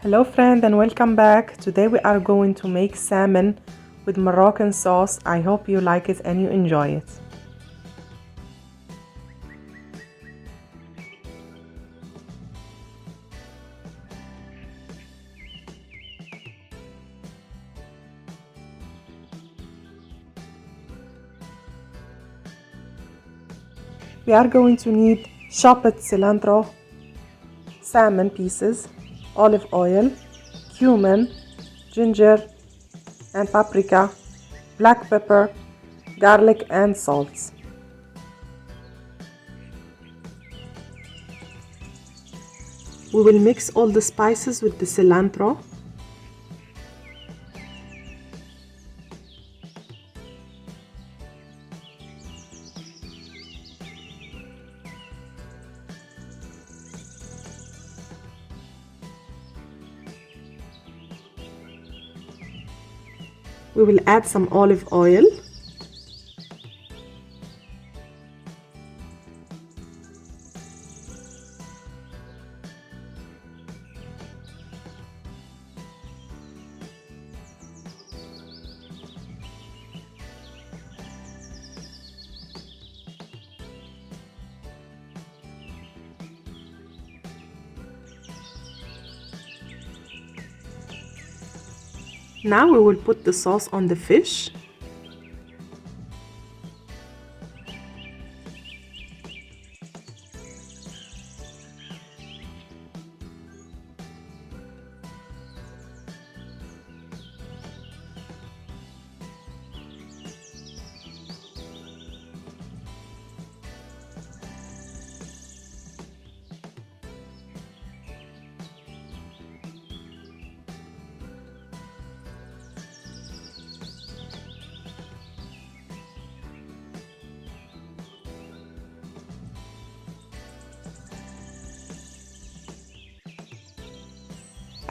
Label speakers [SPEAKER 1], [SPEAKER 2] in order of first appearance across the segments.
[SPEAKER 1] Hello friend and welcome back. Today we are going to make salmon with Moroccan sauce. I hope you like it and you enjoy it. We are going to need chopped cilantro, salmon pieces, olive oil, cumin, ginger and paprika, black pepper, garlic and salt. We will mix all the spices with the cilantro. We will add some olive oil. Now we will put the sauce on the fish.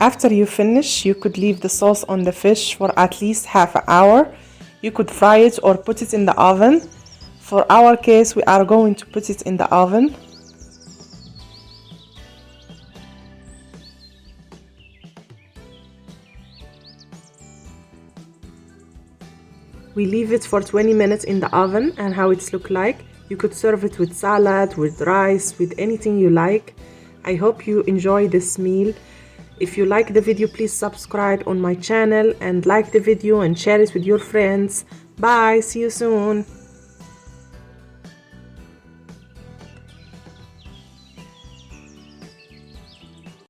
[SPEAKER 1] After you finish, you could leave the sauce on the fish for at least half an hour. You could fry it or put it in the oven. For our case, we are going to put it in the oven. We leave it for 20 minutes in the oven, and how it's look like. You could serve it with salad, with rice, with anything you like. I hope you enjoy this meal. If you like the video, please subscribe on my channel and like the video and share it with your friends. Bye, see you soon.